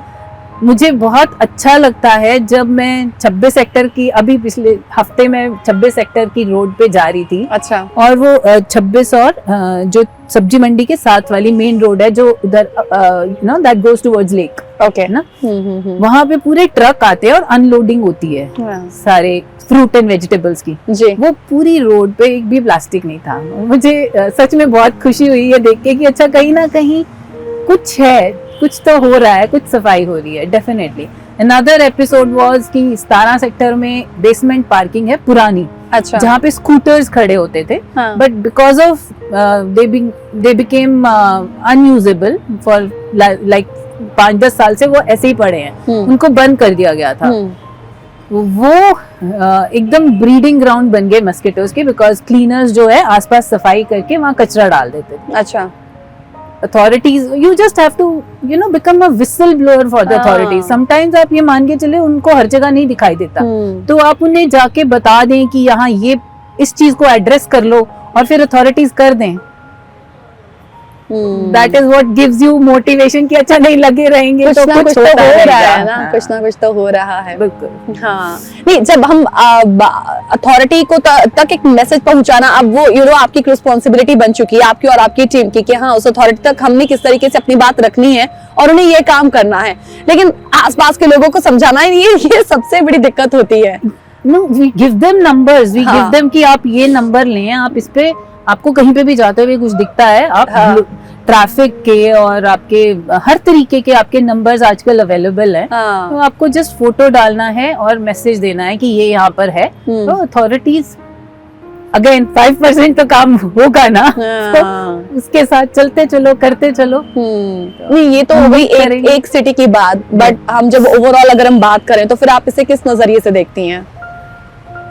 मुझे बहुत अच्छा लगता है जब मैं 26 सेक्टर की, अभी पिछले हफ्ते में 26 सेक्टर की रोड पे जा रही थी। अच्छा। और वो 26 और जो सब्जी मंडी के साथ वाली मेन रोड है, जो उधर you know that goes towards lake, okay ना, वहां पे पूरे ट्रक आते हैं और अनलोडिंग होती है सारे फ्रूट एंड वेजिटेबल्स की जी। वो पूरी रोड पे एक भी प्लास्टिक नहीं था। मुझे सच में बहुत खुशी हुई है देख के कि अच्छा, कहीं ना कहीं कुछ है, कुछ तो हो रहा है, कुछ सफाई हो रही है। डेफिनेटली अनदर एपिसोड वाज कि 17 सेक्टर में बेसमेंट पार्किंग है पुरानी, अच्छा, जहाँ पे स्कूटर्स खड़े होते थे, but because of they became unusable for like 5-10 साल से वो ऐसे ही पड़े हैं, उनको बंद कर दिया गया था। वो एकदम ब्रीडिंग ग्राउंड बन गए मस्किटोज के, बिकॉज क्लीनर्स जो है आसपास सफाई करके वहाँ कचरा डाल देते थे। अच्छा। authorities, you just have to you know become a whistleblower for the authorities. Sometimes आप ये मान के चले, उनको हर जगह नहीं दिखाई देता, तो आप उन्हें जाके बता दें कि यहाँ ये इस चीज को एड्रेस कर लो, और फिर अथॉरिटीज कर दें। That is what gives you motivation कि अच्छा नहीं लगे रहेंगे तो कुछ तो हो रहा है ना, कुछ ना कुछ तो हो रहा है। बिल्कुल। हाँ, नहीं, जब हम अथॉरिटी को तक एक मैसेज पहुंचाना, अब वो यू नो आपकी रिस्पॉन्सिबिलिटी बन चुकी है, आपकी और आपकी टीम की, कि हाँ उस अथॉरिटी तक हमने किस तरीके से अपनी बात रखनी है और उन्हें ये काम करना है। लेकिन आसपास के लोगों को समझाना, ये सबसे बड़ी दिक्कत होती है। No, we give them numbers, we give them कि आप ये नंबर लें, आप इस पे, आपको कहीं पे भी जाते हुए कुछ दिखता है, आप ट्रैफिक के और आपके हर तरीके के आपके नंबर्स आजकल अवेलेबल हैं, तो आपको जस्ट फोटो डालना है और मैसेज देना है कि ये यहाँ पर है। तो अथॉरिटीज अगेन 5% तो काम होगा ना, तो उसके साथ चलते चलो, करते चलो। नहीं, ये तो हो गई एक सिटी की बात, बट हम जब ओवरऑल अगर हम बात करें तो फिर आप इसे किस नजरिए से देखती हैं?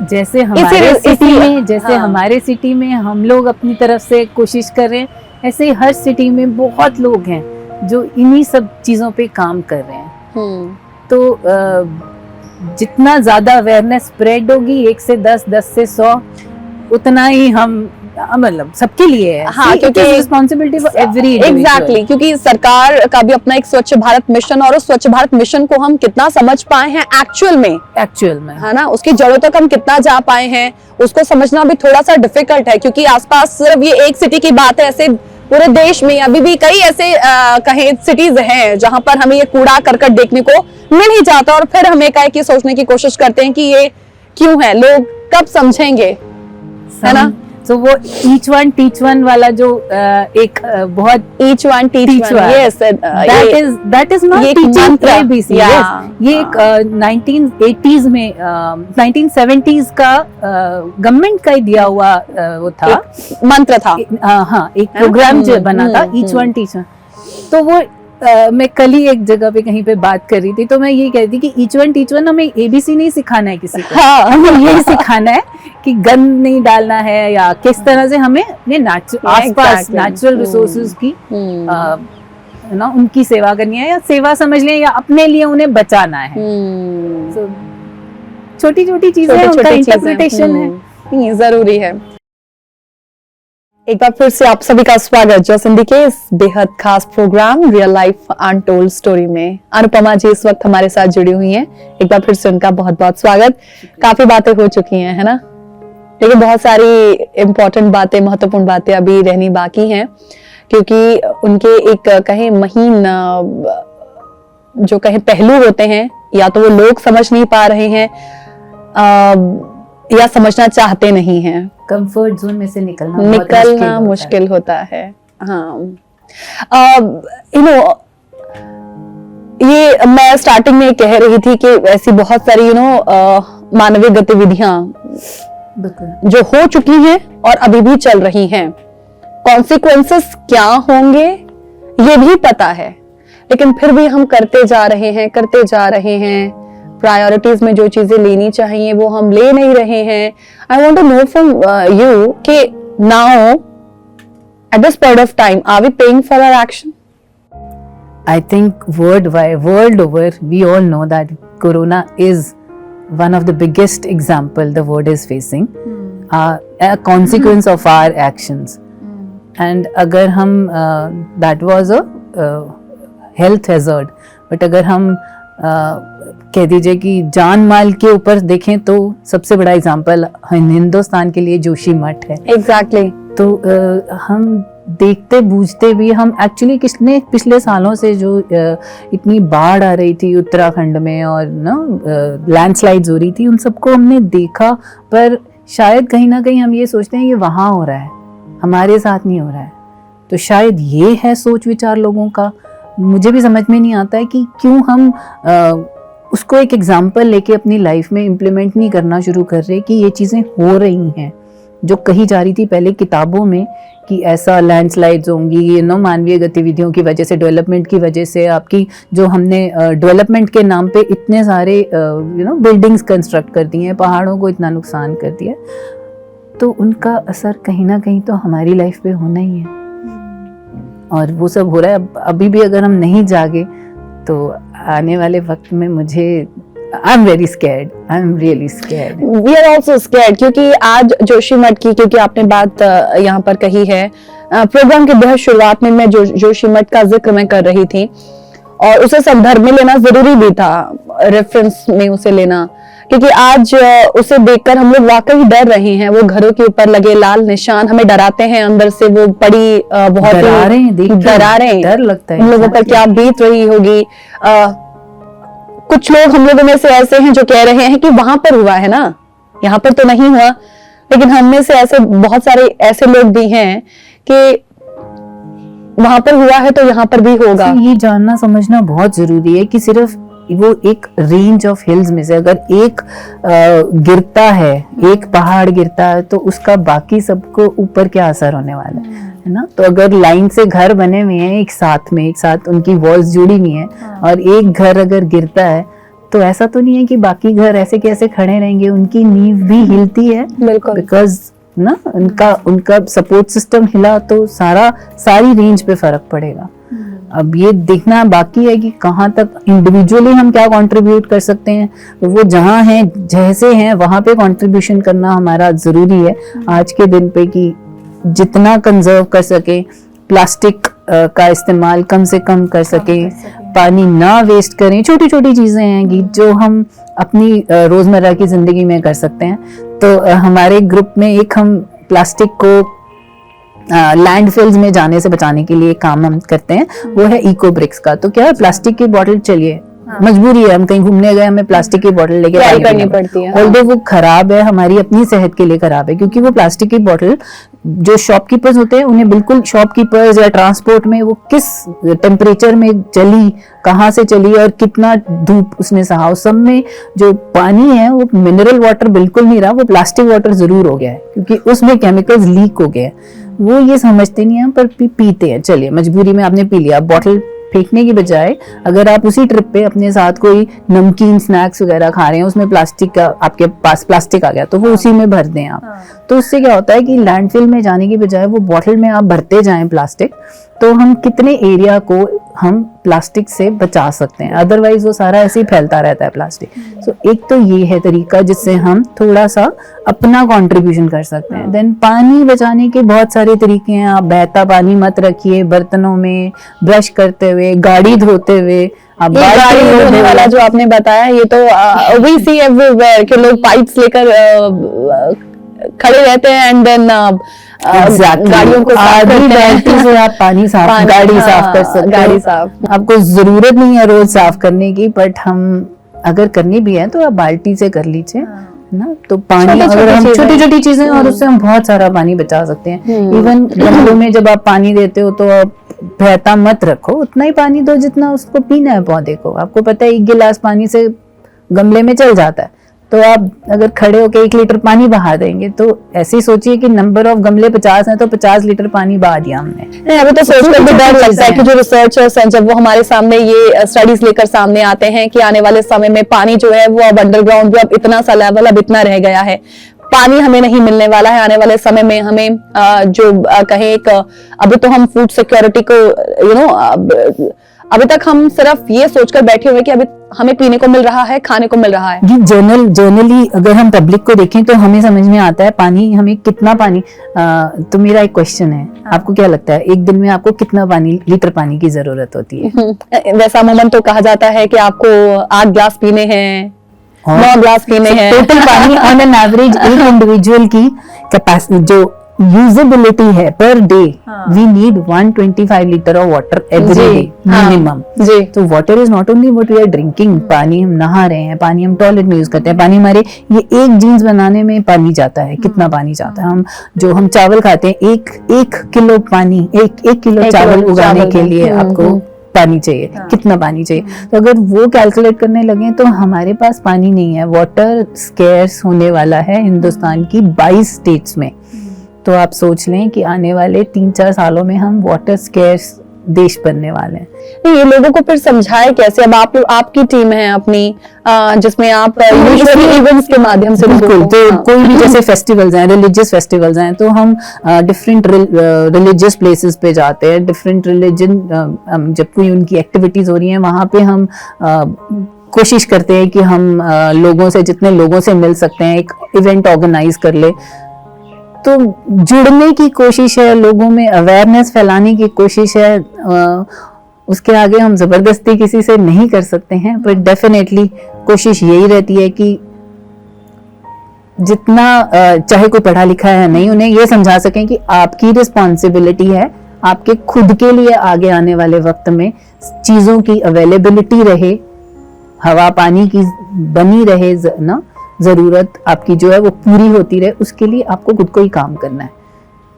जैसे हमारे सिटी में, जैसे हमारे सिटी में हम लोग अपनी तरफ से कोशिश कर रहे हैं, ऐसे हर सिटी में बहुत लोग हैं जो इन्हीं सब चीजों पे काम कर रहे हैं। तो जितना ज्यादा अवेयरनेस स्प्रेड होगी, 1 से 10, 10 से 100, उतना ही हम मतलब सबके लिए है। हाँ, क्योंकि रिस्पॉन्सिबिलिटी फॉर एवरी एग्जैक्टली, क्योंकि सरकार का भी अपना एक स्वच्छ भारत मिशन, और उस स्वच्छ भारत मिशन को हम कितना समझ पाए हैं एक्चुअल में, है ना, उसकी जड़ों तक हम कितना जा पाए हैं, उसको समझना भी थोड़ा सा डिफिकल्ट है, क्योंकि आसपास सिर्फ ये एक सिटी की बात है, ऐसे पूरे देश में अभी भी कई ऐसे कहीं सिटीज हैं जहां पर हमें ये कूड़ा करकट देखने को मिल ही जाता है, और फिर हम एकाएक ये सोचने की कोशिश करते हैं कि ये क्यों है, लोग कब समझेंगे, है ना। तो वो ईच वन टीच वन वाला जो एक बहुत each one teach one, yes, that is not teaching ABC, ये एक 1980s में 1970s का गवर्नमेंट का ही दिया हुआ वो था, मंत्र था। हाँ, एक प्रोग्राम जो बना था ईच वन टीच वन। तो वो मैं कल ही एक जगह पे कहीं पे बात कर रही थी, तो मैं ये कह रही थी कि ईच वन टीच वन हमें ABC नहीं सिखाना है किसी को, हाँ, हमें यही सिखाना है कि गंद नहीं डालना है, या किस तरह से हमें अपने आसपास नेचुरल रिसोर्सेज की ना उनकी सेवा करनी है, या सेवा समझ लें, या अपने लिए उन्हें बचाना है। छोटी छोटी चीजें हैं, उनका इंटरप्रिटेशन है, जरूरी है। एक बार फिर से आप सभी का स्वागत जो सिंधी के इस बेहद खास programme real life untold story में। अनुपमा जी इस वक्त हमारे साथ जुड़ी हुई हैं, एक बार फिर से उनका बहुत बहुत स्वागत। काफी बातें हो चुकी हैं, है ना, लेकिन बहुत सारी इम्पोर्टेंट बातें, महत्वपूर्ण बातें अभी रहनी बाकी हैं, क्योंकि उनके एक कहें महीन जो कहें पहलू होते हैं, या तो वो लोग समझ नहीं पा रहे हैं या समझना चाहते नहीं हैं। कंफर्ट जोन में से निकलना मुश्किल होता है। हाँ, यू नो, ये मैं स्टार्टिंग में कह रही थी कि ऐसी बहुत सारी मानवीय गतिविधियां जो हो चुकी हैं और अभी भी चल रही हैं, कॉन्सिक्वेंसेस क्या होंगे ये भी पता है, लेकिन फिर भी हम करते जा रहे हैं। प्रायोरिटीज में जो चीजें लेनी चाहिए वो हम ले नहीं रहे हैं। I want to know from you कि now at this point of time are we paying for our action? I think world over, we all know that Corona is one of the biggest example the world is facing, a consequence of our actions. And अगर हम that was a health hazard, but अगर हम कह दीजिए कि जान माल के ऊपर देखें तो सबसे बड़ा एग्जाम्पल हिंदुस्तान के लिए जोशी मठ है। एग्जैक्टली। तो हम देखते बूझते भी, हम एक्चुअली कितने पिछले सालों से जो इतनी बाढ़ आ रही थी उत्तराखंड में और ना लैंडस्लाइड्स हो रही थी, उन सबको हमने देखा, पर शायद कहीं ना कहीं हम ये सोचते हैं ये वहाँ हो रहा है, हमारे साथ नहीं हो रहा है। तो शायद ये है सोच विचार लोगों का। मुझे भी समझ में नहीं आता है कि क्यों हम उसको एक एग्जाम्पल लेके अपनी लाइफ में इम्प्लीमेंट नहीं करना शुरू कर रहे कि ये चीज़ें हो रही हैं जो कही जा रही थी पहले किताबों में कि ऐसा लैंडस्लाइड्स होंगी, मानवीय गतिविधियों की वजह से, डेवलपमेंट की वजह से, आपकी जो हमने डेवलपमेंट के नाम पे इतने सारे बिल्डिंग्स कंस्ट्रक्ट कर दी हैं, पहाड़ों को इतना नुकसान कर दिया, तो उनका असर कहीं ना कहीं तो हमारी लाइफ पे होना ही है। और वो सब हो रहा है। अभी भी अगर हम नहीं जागे तो आने वाले वक्त में मुझे I'm very scared. I'm really scared. We are also scared, क्योंकि आज जोशीमठ की, क्योंकि आपने बात यहाँ पर कही है, प्रोग्राम के बेहद शुरुआत में मैं जोशीमठ का जिक्र मैं कर रही थी, और उसे संदर्भ में लेना जरूरी भी था, रेफरेंस में उसे लेना, क्योंकि आज उसे देखकर हम लोग वाकई डर रहे हैं। वो घरों के ऊपर लगे लाल निशान हमें डराते हैं अंदर से, वो बड़ी बहुत डरा रहे हैं, डर लगता है हम लोगों पर क्या बीत रही होगी। कुछ लोग हम लोगों में से ऐसे हैं जो कह रहे हैं कि वहां पर हुआ है ना, यहाँ पर तो नहीं हुआ, लेकिन हम में से ऐसे बहुत सारे ऐसे लोग भी हैं कि वहां पर हुआ है तो यहाँ पर भी होगा। ये जानना समझना बहुत जरूरी है कि सिर्फ वो एक रेंज ऑफ हिल्स में से अगर एक गिरता है, एक पहाड़ गिरता है, तो उसका बाकी सबको ऊपर क्या असर होने वाला है ना। तो अगर लाइन से घर बने हुए हैं एक साथ उनकी वॉल्स जुड़ी हुई हैं, और एक घर अगर गिरता है तो ऐसा तो नहीं है कि बाकी घर ऐसे कैसे खड़े रहेंगे, उनकी नींव भी हिलती है। बिल्कुल, बिकॉज ना उनका सपोर्ट सिस्टम हिला तो सारी रेंज पे फर्क पड़ेगा। अब ये देखना बाकी है कि कहाँ तक इंडिविजुअली हम क्या कंट्रीब्यूट कर सकते हैं। तो वो जहाँ हैं, जैसे हैं, वहाँ पे कंट्रीब्यूशन करना हमारा जरूरी है आज के दिन पे, कि जितना कंजर्व कर सके, प्लास्टिक का इस्तेमाल कम से कम कर सके, पानी ना वेस्ट करें। छोटी छोटी चीजें हैं कि जो हम अपनी रोजमर्रा की जिंदगी में कर सकते हैं। तो हमारे ग्रुप में एक हम प्लास्टिक को लैंडफिल्स में जाने से बचाने के लिए काम हम करते हैं, वो है इको ब्रिक्स का। तो क्या है, प्लास्टिक की बोतल, चलिए मजबूरी है, हम कहीं घूमने गए, हमें प्लास्टिक की बोतल लेके कैरी करनी पड़ती है। ऑल्दो वो खराब है, हमारी अपनी सेहत के लिए खराब है, क्योंकि वो प्लास्टिक की बोतल जो शॉपकीपर्स होते हैं उन्हें बिल्कुल, शॉपकीपर्स या ट्रांसपोर्ट में वो किस टेम्परेचर में चली, कहाँ से चली और कितना धूप उसने सहा, उस सब में जो पानी है वो मिनरल वाटर बिल्कुल नहीं रहा, वो प्लास्टिक वाटर जरूर हो गया है, क्योंकि उसमें केमिकल्स लीक हो गए हैं। वो ये समझते नहीं हैं पर पीते हैं। चलिए मजबूरी में आपने पी लिया, बॉटल फेंकने की बजाय अगर आप उसी ट्रिप पे अपने साथ कोई नमकीन स्नैक्स वगैरह खा रहे हैं, उसमें प्लास्टिक का, आपके पास प्लास्टिक आ गया तो वो उसी में भर दें आप। तो उससे क्या होता है कि लैंडफिल में जाने की बजाय वो बॉटल में आप भरते जाएं प्लास्टिक, तो हम कितने एरिया को हम प्लास्टिक से बचा सकते हैं। अदरवाइज वो सारा ऐसे ही फैलता रहता है प्लास्टिक। सो एक तो ये है तरीका जिससे हम थोड़ा सा अपना कंट्रीब्यूशन कर सकते हैं। देन पानी बचाने के बहुत सारे तरीके हैं। आप बहता पानी मत रखिए बर्तनों में, ब्रश करते हुए, गाड़ी धोते हुए। आप गाड़ी धोने वाला जो आपने बताया, ये तो वी सी एवरीवेयर कि लोग पाइप्स लेकर खड़े रहते हैं एंड देन गाड़ियों को साफ करते हैं। से आप पानी साफ, गाड़ी साफ कर सकते हैं। गाड़ी साफ आपको जरूरत नहीं है रोज साफ करने की, बट हम अगर करनी भी है तो आप बाल्टी से कर लीजिए ना। तो पानी अगर हम छोटी छोटी चीजें और उससे हम बहुत सारा पानी बचा सकते हैं। इवन गमलों में जब आप पानी देते हो तो आप बहता मत रखो, उतना ही पानी दो जितना उसको पीना है पौधे को। आपको पता है 1 गिलास पानी से गमले में चल जाता है, तो आप अगर खड़े होकर 1 लीटर पानी बहा देंगे तो ऐसे ही सोचिए कि नंबर ऑफ गमले 50 हैं तो 50 लीटर पानी बहा दिया हमने। नहीं, अभी तो सोचकर भी डर लगता है कि जो रिसर्चर्स हैं जब वो हमारे सामने ये स्टडीज लेकर सामने आते हैं कि आने वाले समय में पानी जो है वो अब अंडरग्राउंड भी अब इतना सा लेवल अब इतना रह गया है, पानी हमें नहीं मिलने वाला है आने वाले समय में। हमें जो कहें एक अभी तो हम फूड सिक्योरिटी को अभी तक हम सिर्फ ये सोचकर बैठे हुए कि अभी हमें पीने को मिल रहा है, खाने को मिल रहा है। जी जनरली अगर हम पब्लिक को देखें तो हमें समझ में आता है पानी, हमें कितना पानी। तो मेरा एक क्वेश्चन है, आपको क्या लगता है एक दिन में आपको कितना लीटर पानी की जरूरत होती है? वैसा अमूमन तो कहा जाता है कि आपको 8 ग्लास पीने हैं, 9 ग्लास पीने हैं। टोटल पानी ऑन एन एवरेज एक इंडिविजुअल की कैपेसिटी जो यूजेबिलिटी है per day, we need 125 litre of water every day minimum. तो water is not only what we are drinking, पानी हम नहा रहे हैं, पानी हम टॉयलेट में यूज करते हैं, पानी हमारे ये एक जीन्स बनाने में पानी जाता है, कितना पानी जाता है। हम चावल खाते हैं, एक किलो पानी, एक किलो चावल उगाने के लिए आपको पानी चाहिए, कितना पानी चाहिए। तो अगर वो कैलकुलेट करने लगे तो हमारे पास पानी नहीं है। वाटर स्केर्स होने वाला है हिंदुस्तान की 22 स्टेट्स में। तो आप सोच लें कि आने वाले 3-4 सालों में हम वाटर स्केर्स देश बनने वाले हैं। नहीं, ये लोगों को फिर समझाए कैसे? अब आप लोग, आपकी टीम है अपनी जिसमें आप यूजुअली इवेंट्स के माध्यम से बिल्कुल, तो कोई भी जैसे फेस्टिवल्स हैं, रिलीजियस फेस्टिवल्स हैं, तो हम डिफरेंट रिलीजियस प्लेसेस पे जाते हैं। डिफरेंट रिलीजन जब कोई उनकी एक्टिविटीज हो रही हैं वहां पे हम कोशिश करते हैं कि हम लोगों से, जितने लोगों से मिल सकते हैं, एक इवेंट ऑर्गेनाइज कर ले। तो जुड़ने की कोशिश है, लोगों में अवेयरनेस फैलाने की कोशिश है। उसके आगे हम जबरदस्ती किसी से नहीं कर सकते हैं, पर डेफिनेटली कोशिश यही रहती है कि जितना चाहे कोई पढ़ा लिखा है नहीं, उन्हें ये समझा सकें कि आपकी रिस्पॉन्सिबिलिटी है, आपके खुद के लिए आगे आने वाले वक्त में चीजों की अवेलेबिलिटी रहे, हवा पानी की बनी रहे ना, जरूरत आपकी जो है वो पूरी होती रहे, उसके लिए आपको खुद को ही काम करना है।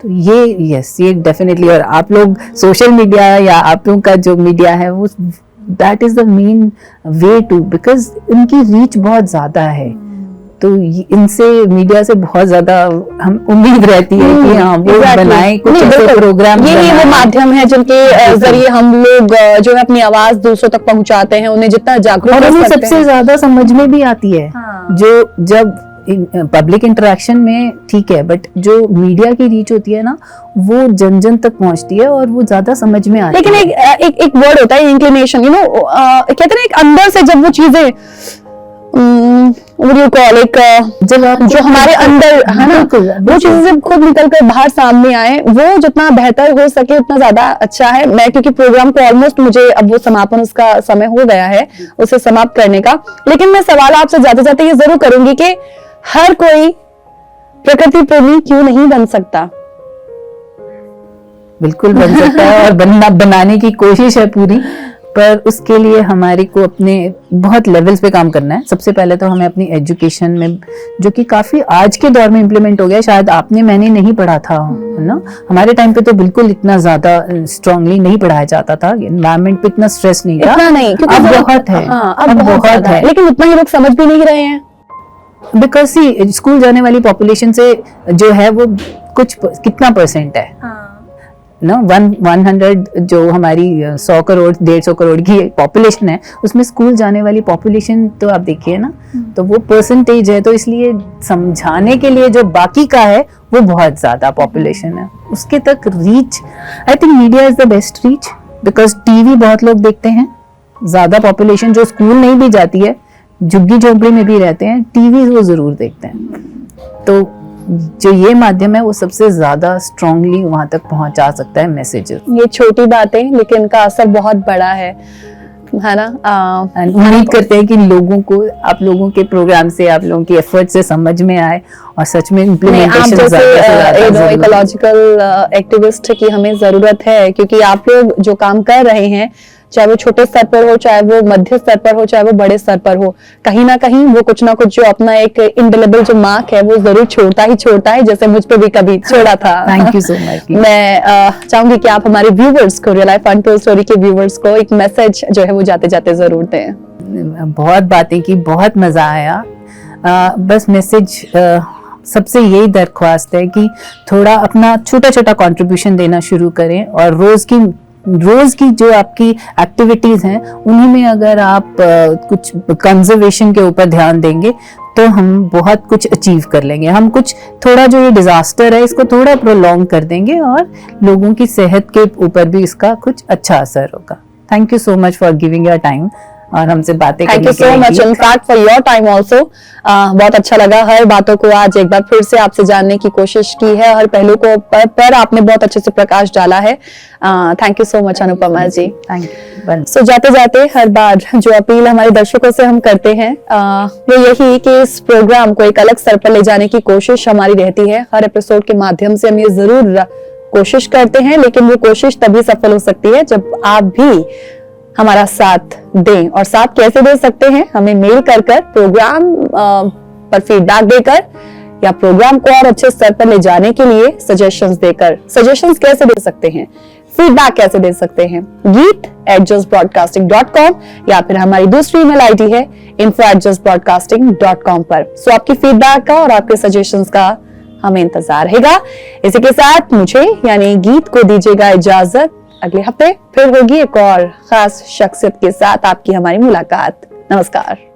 तो ये डेफिनेटली। और आप लोग सोशल मीडिया या आप लोगों का जो मीडिया है वो that is the main way to, because इनकी रीच बहुत ज्यादा है। तो इनसे, मीडिया से बहुत ज्यादा हम उम्मीद रहती है कि हाँ वो बनाए कुछ ऐसे प्रोग्राम। ये वो माध्यम है जिनके जरिए हम लोग जो है अपनी आवाज दूसरों तक पहुंचाते हैं, उन्हें जितना जागरूक और उन्हें सबसे ज्यादा समझ में भी आती है। जो जब पब्लिक इंटरेक्शन में ठीक है, बट जो मीडिया की रीच होती है ना, वो जन जन तक पहुंचती है और वो ज्यादा समझ में आती है। लेकिन एक वर्ड होता है इंक्लिनेशन, कहते हैं एक अंदर से जब वो चीजें what do you call, एक जो हमारे अंदर है ना, वो चीजें जब खुद निकल कर बाहर सामने आए, वो जितना बेहतर हो सके उतना ज्यादा अच्छा है। मैं क्योंकि प्रोग्राम को ऑलमोस्ट मुझे अब वो समापन उसका समय हो गया है उसे समाप्त करने का, लेकिन मैं सवाल आपसे जाते जाते ये जरूर करूंगी कि हर कोई प्रकृति प्रेमी क्यों नहीं बन सकता? बिल्कुल बन सकता है और बनाने की कोशिश है पूरी, पर उसके लिए हमारे को अपने बहुत लेवल्स पे काम करना है। सबसे पहले तो हमें अपनी एजुकेशन में, जो कि काफी आज के दौर में इम्प्लीमेंट हो गया, शायद मैंने नहीं पढ़ा था, है ना, हमारे टाइम पे तो बिल्कुल इतना ज्यादा स्ट्रांगली नहीं पढ़ाया जाता था, एनवायरमेंट पे इतना स्ट्रेस नहीं था, इतना नहीं, क्योंकि अब बहुत है, अब बहुत है, लेकिन उतना ही लोग समझ भी नहीं रहे हैं। बिकॉज स्कूल जाने वाली पॉपुलेशन से जो है वो कुछ कितना परसेंट है ना, 100 जो हमारी 100 करोड़ 150 करोड़ की पॉपुलेशन है, उसमें स्कूल जाने वाली पॉपुलेशन तो आप देखिए ना, तो वो परसेंटेज है, तो इसलिए समझाने के लिए जो बाकी का है वो बहुत ज्यादा पॉपुलेशन है, उसके तक reach, I think media is the best reach, because TV बहुत लोग देखते हैं, ज्यादा पॉपुलेशन जो स्कूल नहीं भी जाती है, झुग्गी झोंपड़ी में भी रहते हैं, टीवी वो जरूर देखते हैं, तो जो ये माध्यम है वो सबसे ज्यादा स्ट्रांगली वहां तक पहुंचा सकता है मैसेजेस। ये छोटी बातें लेकिन इनका असर बहुत बड़ा है ना। उम्मीद करते हैं कि लोगों को, आप लोगों के प्रोग्राम से, आप लोगों की एफर्ट से समझ में आए और सच में इम्प्लीमेंटेशन जैसे इकोलॉजिकल एक्टिविस्ट की हमें जरूरत है, क्योंकि आप लोग जो काम कर रहे हैं, चाहे वो छोटे स्तर पर हो, चाहे वो मध्य स्तर पर हो, चाहे वो बड़े स्तर पर हो, कहीं ना कहीं वो कुछ ना कुछ जो अपना एक इंडेलिबल जो मार्क है वो जरूर छोड़ता है, जैसे मुझ पे भी कभी छोड़ा था। Thank you so much. मैं चाहूंगी कि आप हमारे व्यूवर्स को, रियल लाइफ अनटोल्ड स्टोरी के व्यूवर्स को एक मैसेज जो है वो जाते जाते जरूर दें। बहुत बातें की, बहुत मजा आया, बस मैसेज सबसे यही दरख्वास्त है कि थोड़ा अपना छोटा छोटा कंट्रीब्यूशन देना शुरू करें, और रोज की जो आपकी एक्टिविटीज हैं उन्हीं में अगर आप कुछ कंजर्वेशन के ऊपर ध्यान देंगे तो हम बहुत कुछ अचीव कर लेंगे। हम कुछ थोड़ा जो ये डिजास्टर है इसको थोड़ा प्रोलॉन्ग कर देंगे और लोगों की सेहत के ऊपर भी इसका कुछ अच्छा असर होगा। Thank you so much for giving your time और हमसे बातें करने के लिए। Thank you so much in fact for your time also. बहुत अच्छा लगा, हर बातों को आज एक बार फिर से आपसे जानने की कोशिश की है, हर पहलू को पर आपने बहुत अच्छे से प्रकाश डाला है। Thank you so much Anupama ji. Thank you. So जाते जाते हर बार जो अपील हमारे दर्शकों से हम करते हैं वो यही कि इस प्रोग्राम को एक अलग स्तर पर ले जाने की कोशिश हमारी रहती है। हर एपिसोड के माध्यम से हम ये जरूर कोशिश करते हैं, लेकिन वो कोशिश तभी सफल हो सकती है जब आप भी हमारा साथ दें। और साथ कैसे दे सकते हैं? हमें मेल कर प्रोग्राम पर फीडबैक देकर, या प्रोग्राम को और अच्छे स्तर पर ले जाने के लिए सजेशंस देकर। सजेशंस कैसे दे सकते हैं, फीडबैक कैसे दे सकते हैं? geet@justbroadcasting.com या फिर हमारी दूसरी ईमेल आईडी है info@justbroadcasting.com पर। सो आपकी फीडबैक का और आपके सजेशंस का हमें इंतजार रहेगा। इसी के साथ मुझे यानी गीत को दीजिएगा इजाजत। अगले हफ्ते फिर होगी एक और खास शख्सियत के साथ आपकी हमारी मुलाकात। नमस्कार।